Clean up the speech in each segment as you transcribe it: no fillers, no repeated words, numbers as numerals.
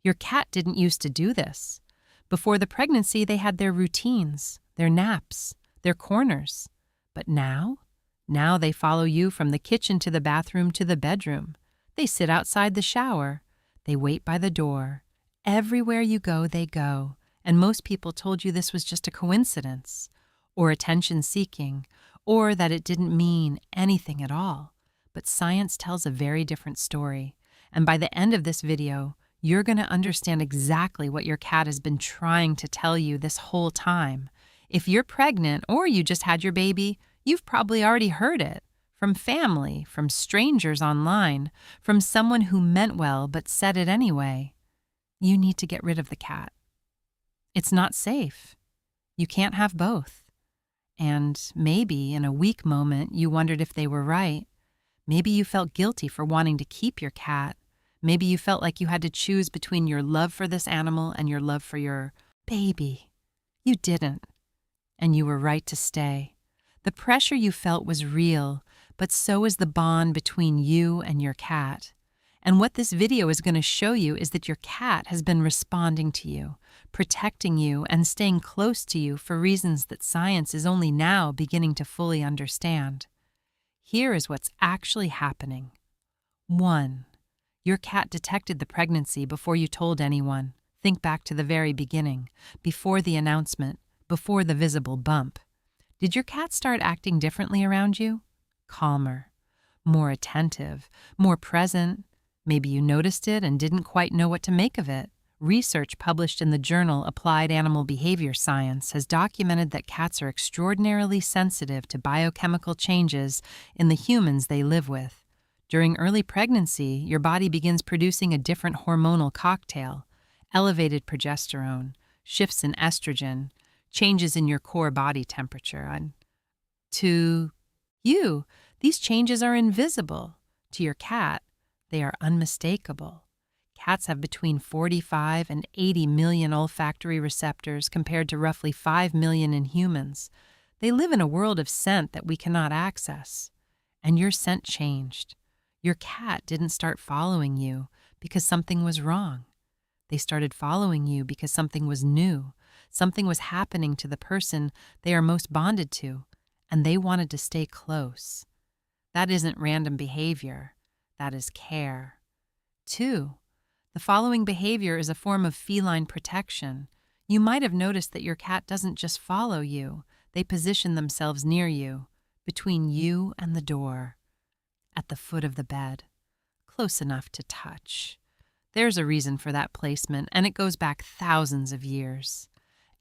Your cat didn't used to do this. Before the pregnancy, they had their routines, their naps, their corners. But now they follow you from the kitchen to the bathroom to the bedroom. They sit outside the shower. They wait by the door. Everywhere you go, they go. And most people told you this was just a coincidence, or attention-seeking, or that it didn't mean anything at all. But science tells a very different story. And by the end of this video, you're going to understand exactly what your cat has been trying to tell you this whole time. If you're pregnant or you just had your baby, you've probably already heard it. From family, from strangers online, from someone who meant well but said it anyway. You need to get rid of the cat. It's not safe. You can't have both. And maybe in a weak moment you wondered if they were right. Maybe you felt guilty for wanting to keep your cat. Maybe you felt like you had to choose between your love for this animal and your love for your baby. You didn't. And you were right to stay. The pressure you felt was real, but so is the bond between you and your cat. And what this video is going to show you is that your cat has been responding to you, protecting you, and staying close to you for reasons that science is only now beginning to fully understand. Here is what's actually happening. 1. Your cat detected the pregnancy before you told anyone. Think back to the very beginning, before the announcement, before the visible bump. Did your cat start acting differently around you? Calmer, more attentive, more present. Maybe you noticed it and didn't quite know what to make of it. Research published in the journal Applied Animal Behavior Science has documented that cats are extraordinarily sensitive to biochemical changes in the humans they live with. During early pregnancy, your body begins producing a different hormonal cocktail: elevated progesterone, shifts in estrogen, changes in your core body temperature. And to you, these changes are invisible. To your cat, they are unmistakable. Cats have between 45 and 80 million olfactory receptors compared to roughly 5 million in humans. They live in a world of scent that we cannot access. And your scent changed. Your cat didn't start following you because something was wrong. They started following you because something was new. Something was happening to the person they are most bonded to, and they wanted to stay close. That isn't random behavior. That is care. 2. The following behavior is a form of feline protection. You might have noticed that your cat doesn't just follow you. They position themselves near you, between you and the door, at the foot of the bed, close enough to touch. There's a reason for that placement, and it goes back thousands of years.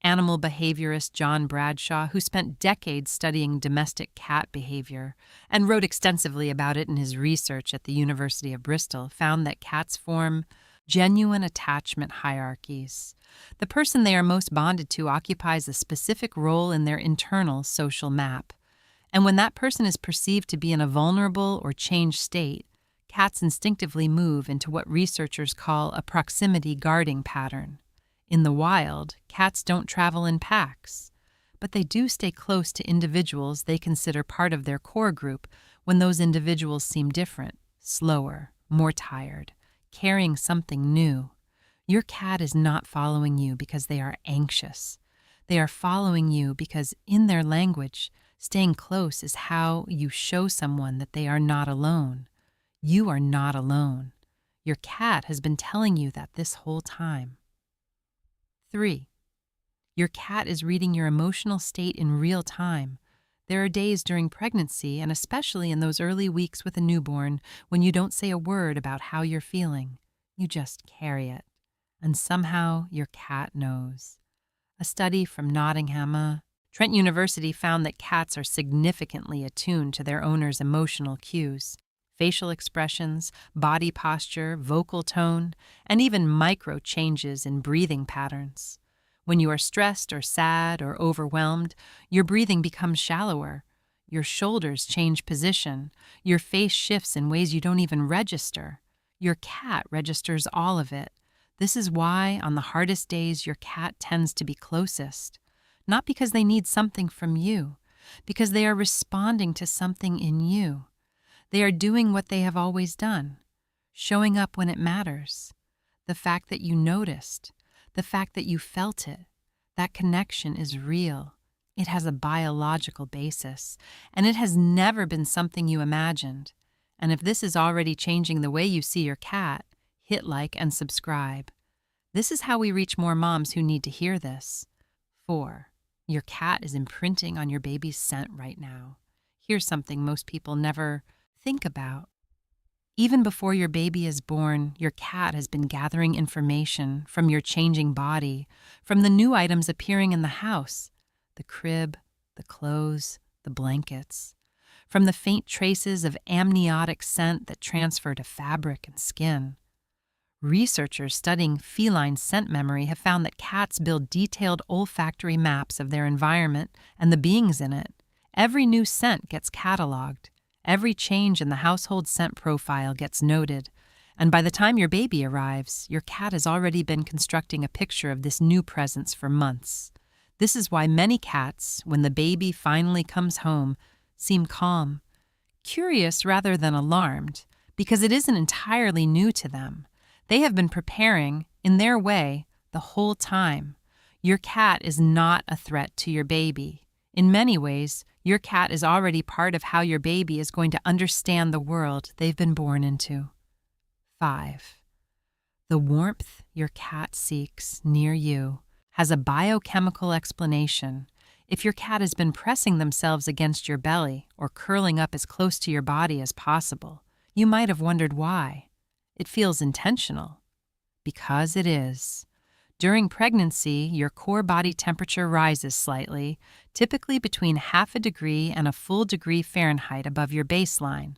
Animal behaviorist John Bradshaw, who spent decades studying domestic cat behavior and wrote extensively about it in his research at the University of Bristol, found that cats form genuine attachment hierarchies. The person they are most bonded to occupies a specific role in their internal social map. And when that person is perceived to be in a vulnerable or changed state, cats instinctively move into what researchers call a proximity guarding pattern. In the wild, cats don't travel in packs, but they do stay close to individuals they consider part of their core group when those individuals seem different, slower, more tired, carrying something new. Your cat is not following you because they are anxious. They are following you because, in their language, staying close is how you show someone that they are not alone. You are not alone. Your cat has been telling you that this whole time. 3. Your cat is reading your emotional state in real time. There are days during pregnancy, and especially in those early weeks with a newborn, when you don't say a word about how you're feeling. You just carry it. And somehow your cat knows. A study from Nottingham, Trent University found that cats are significantly attuned to their owner's emotional cues. Facial expressions, body posture, vocal tone, and even micro changes in breathing patterns. When you are stressed or sad or overwhelmed, your breathing becomes shallower. Your shoulders change position. Your face shifts in ways you don't even register. Your cat registers all of it. This is why, on the hardest days, your cat tends to be closest. Not because they need something from you, because they are responding to something in you. They are doing what they have always done, showing up when it matters. the fact that you noticed, the fact that you felt it. That connection is real. It has a biological basis, and it has never been something you imagined. And if this is already changing the way you see your cat, hit like and subscribe. This is how we reach more moms who need to hear this. 4. Your cat is imprinting on your baby's scent right now. Here's something most people never think about. Even before your baby is born, your cat has been gathering information from your changing body, from the new items appearing in the house, the crib, the clothes, the blankets, from the faint traces of amniotic scent that transfer to fabric and skin. Researchers studying feline scent memory have found that cats build detailed olfactory maps of their environment and the beings in it. Every new scent gets cataloged. Every change in the household scent profile gets noted. And by the time your baby arrives, your cat has already been constructing a picture of this new presence for months. This is why many cats, when the baby finally comes home, seem calm, curious rather than alarmed, because it isn't entirely new to them. They have been preparing, in their way, the whole time. Your cat is not a threat to your baby. In many ways, your cat is already part of how your baby is going to understand the world they've been born into. 5. The warmth your cat seeks near you has a biochemical explanation. If your cat has been pressing themselves against your belly or curling up as close to your body as possible, you might have wondered why. It feels intentional. Because it is. During pregnancy, your core body temperature rises slightly, typically between 0.5 degree and a full degree Fahrenheit above your baseline.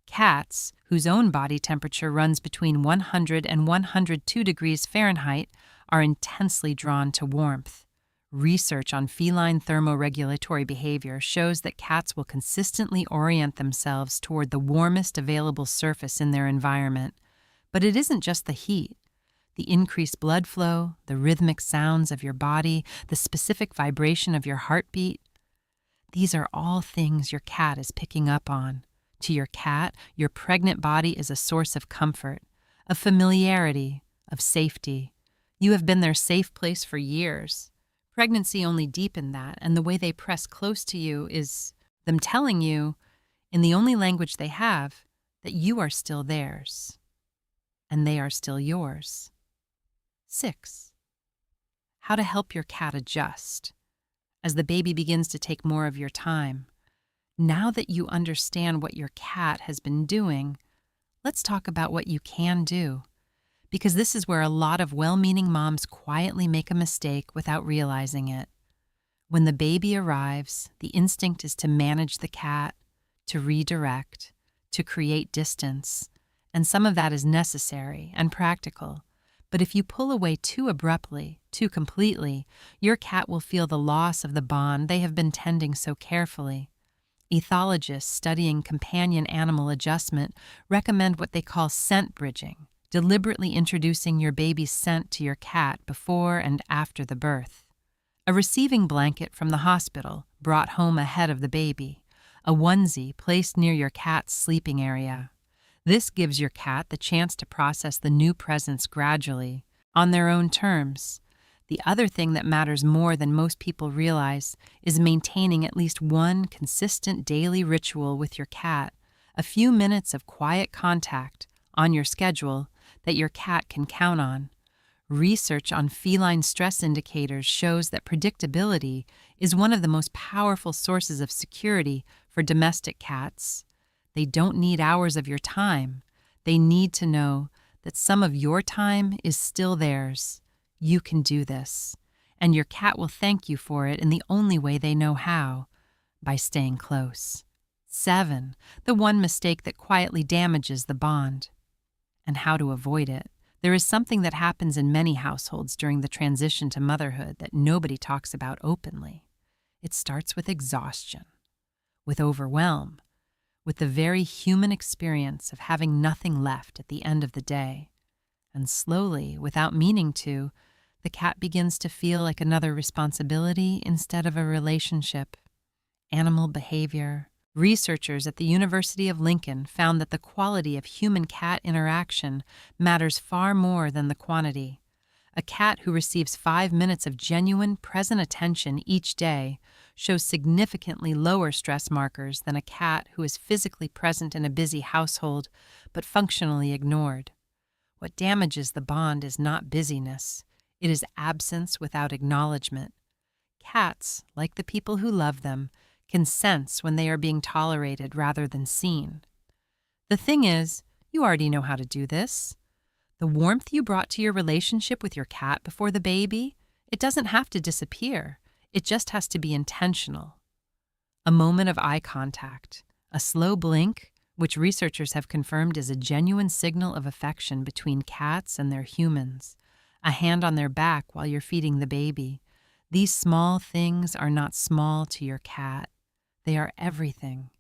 Cats, whose own body temperature runs between 100 and 102 degrees Fahrenheit, are intensely drawn to warmth. Research on feline thermoregulatory behavior shows that cats will consistently orient themselves toward the warmest available surface in their environment. But it isn't just the heat. The increased blood flow, the rhythmic sounds of your body, the specific vibration of your heartbeat. These are all things your cat is picking up on. To your cat, your pregnant body is a source of comfort, of familiarity, of safety. You have been their safe place for years. Pregnancy only deepened that, and the way they press close to you is them telling you, in the only language they have, that you are still theirs, and they are still yours. 6. How to help your cat adjust as the baby begins to take more of your time. Now that you understand what your cat has been doing, let's talk about what you can do, because this is where a lot of well-meaning moms quietly make a mistake without realizing it. When the baby arrives, the instinct is to manage the cat, to redirect, to create distance, and some of that is necessary and practical. But if you pull away too abruptly, too completely, your cat will feel the loss of the bond they have been tending so carefully. Ethologists studying companion animal adjustment recommend what they call scent bridging, deliberately introducing your baby's scent to your cat before and after the birth. A receiving blanket from the hospital brought home ahead of the baby, a onesie placed near your cat's sleeping area. This gives your cat the chance to process the new presence gradually, on their own terms. The other thing that matters more than most people realize is maintaining at least one consistent daily ritual with your cat, a few minutes of quiet contact on your schedule that your cat can count on. Research on feline stress indicators shows that predictability is one of the most powerful sources of security for domestic cats. They don't need hours of your time. They need to know that some of your time is still theirs. You can do this, and your cat will thank you for it in the only way they know how, by staying close. 7. The one mistake that quietly damages the bond. And how to avoid it. There is something that happens in many households during the transition to motherhood that nobody talks about openly. It starts with exhaustion, with overwhelm, with the very human experience of having nothing left at the end of the day. And slowly, without meaning to, the cat begins to feel like another responsibility instead of a relationship. Animal behavior, Researchers at the University of Lincoln found that the quality of human-cat interaction matters far more than the quantity. A cat who receives 5 minutes of genuine, present attention each day shows significantly lower stress markers than a cat who is physically present in a busy household but functionally ignored. What damages the bond is not busyness. It is absence without acknowledgement. Cats, like the people who love them, can sense when they are being tolerated rather than seen. The thing is, you already know how to do this. The warmth you brought to your relationship with your cat before the baby, it doesn't have to disappear. It just has to be intentional. A moment of eye contact, a slow blink, which researchers have confirmed is a genuine signal of affection between cats and their humans, a hand on their back while you're feeding the baby. These small things are not small to your cat. They are everything.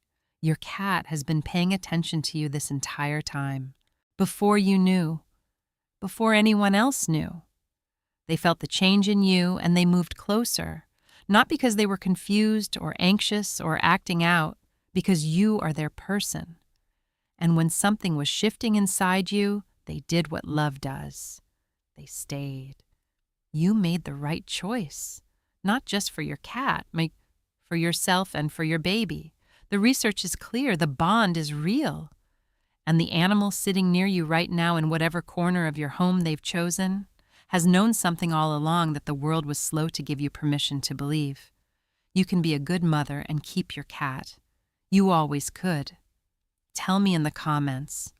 Your cat has been paying attention to you this entire time, before you knew, before anyone else knew. They felt the change in you and they moved closer, not because they were confused or anxious or acting out, because you are their person. And when something was shifting inside you, they did what love does. They stayed. You made the right choice, not just for your cat, for yourself and for your baby. The research is clear. The bond is real. And the animal sitting near you right now in whatever corner of your home they've chosen has known something all along that the world was slow to give you permission to believe. You can be a good mother and keep your cat. You always could. Tell me in the comments,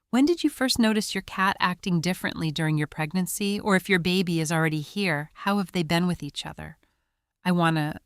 when did you first notice your cat acting differently during your pregnancy? Or if your baby is already here, how have they been with each other? I want to